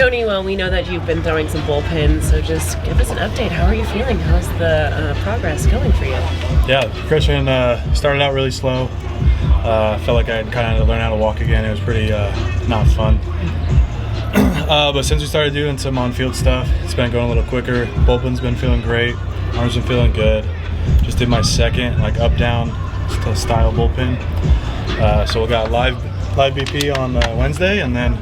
Tony, well, we know that you've been throwing some bullpens, so just give us an update. How are you feeling? How's the progress going for you? Yeah, Christian started out really slow. Felt like I had kind of learned how to walk again. It was pretty not fun. But since we started doing some on-field stuff, it's been going a little quicker. Bullpen's been feeling great. Arms been feeling good. Just did my second up-down style bullpen. So we got live BP on Wednesday, and then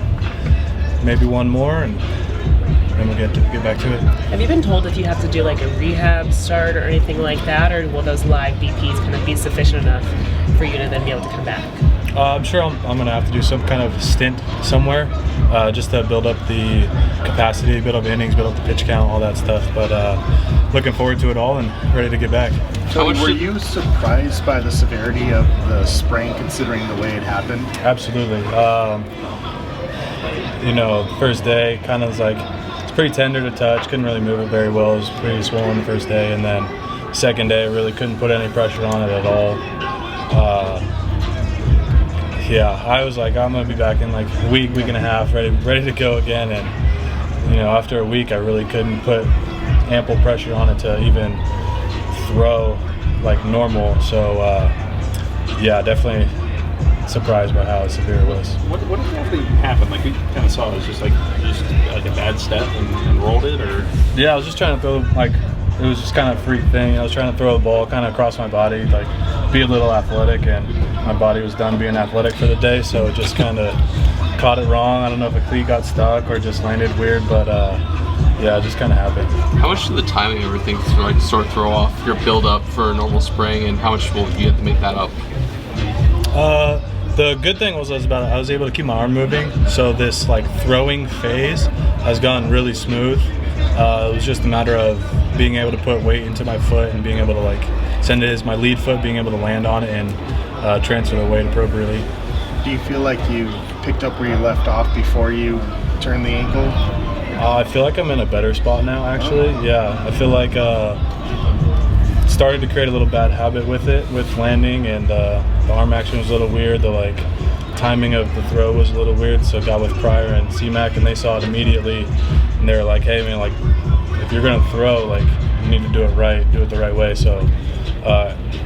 maybe one more, and then we'll get back to it. Have you been told if you have to do like a rehab start or anything like that, or will those live BPs kind of be sufficient enough for you to then be able to come back? I'm sure I'm going to have to do some kind of stint somewhere just to build up the capacity, build up innings, build up the pitch count, all that stuff. But looking forward to it all and ready to get back. So were you surprised by the severity of the sprain considering the way it happened? Absolutely. First day kind of was like, it's pretty tender to touch, couldn't really move it very well. It was pretty swollen the first day, and then second day really couldn't put any pressure on it at all. I was like, I'm going to be back in like a week and a half, ready to go again. And, after a week, I really couldn't put ample pressure on it to even throw like normal. So, definitely surprised by how severe it was. What exactly happened? Like, we kind of saw it was just like a bad step and rolled it, or? Yeah, I was just trying to throw, it was just kind of a freak thing. I was trying to throw the ball kind of across my body, be a little athletic, and my body was done being athletic for the day, so it just kind of caught it wrong. I don't know if a cleat got stuck or just landed weird, but it just kind of happened. How much did the timing of everything sort of throw off your build-up for a normal spring, and how much will you have to make that up? The good thing was I was able to keep my arm moving, so this throwing phase has gone really smooth. It was just a matter of being able to put weight into my foot and being able to send it as my lead foot, being able to land on it and transfer the weight appropriately. Do you feel like you picked up where you left off before you turned the ankle? I feel like I'm in a better spot now, actually. Yeah, I feel like started to create a little bad habit with landing, and the arm action was a little weird. The timing of the throw was a little weird, so I got with Pryor and C-Mac, and they saw it immediately, and they were like, hey man, if you're gonna throw, you need to do it right, do it the right way. So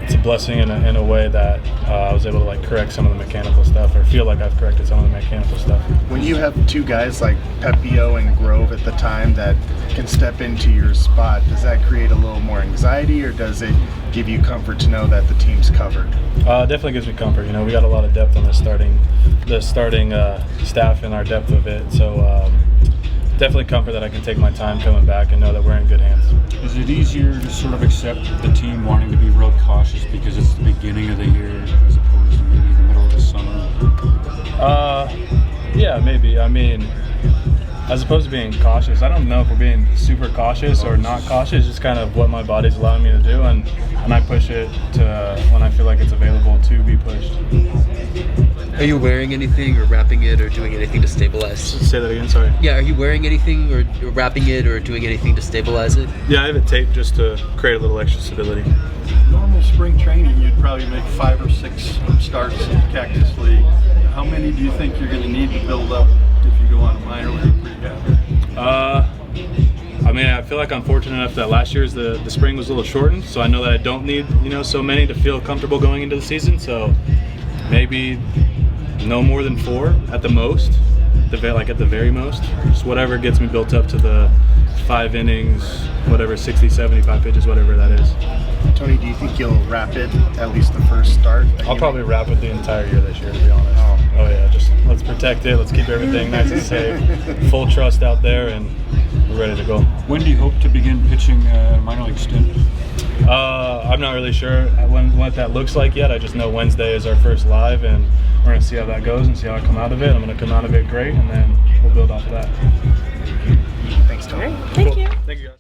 it's a blessing in a way that I was able to correct some of the mechanical stuff, or feel like I've corrected some of the mechanical stuff. When you have two guys like Pepio and Grove at the time that can step into your spot, does that create a little more anxiety, or does it give you comfort to know that the team's covered? Definitely gives me comfort. We got a lot of depth on the starting staff and our depth of it. So definitely comfort that I can take my time coming back and know that we're in good hands. Is it easier to sort of accept the team wanting to be real cautious because it's the beginning of the year as opposed to maybe the middle of the summer? Yeah, maybe. I mean, as opposed to being cautious, I don't know if we're being super cautious or not cautious. It's just kind of what my body's allowing me to do, and I push it to when I feel like it's available to be pushed. Are you wearing anything or wrapping it or doing anything to stabilize? Say that again, sorry. Yeah, are you wearing anything or wrapping it or doing anything to stabilize it? Yeah, I have it taped just to create a little extra stability. Normal spring training, you'd probably make 5 or 6 starts in Cactus League. How many do you think you're going to need to build up if you go on a minor league rehab? I feel like I'm fortunate enough that last year's the spring was a little shortened, so I know that I don't need so many to feel comfortable going into the season. So maybe no more than 4 at the most, at the very most. Just whatever gets me built up to the 5 innings, whatever, 60, 75 pitches, whatever that is. Tony, do you think you'll wrap it at least the first start? I'll probably wrap it the entire year this year, to be honest. Oh yeah, just let's protect it. Let's keep everything nice and safe. Full trust out there, and we're ready to go. When do you hope to begin pitching minor league stint? I'm not really sure what that looks like yet. I just know Wednesday is our first live, and we're going to see how that goes and see how I come out of it. I'm going to come out of it great, and then we'll build off of that. Thanks, Tony. Thank you. Thank you, guys.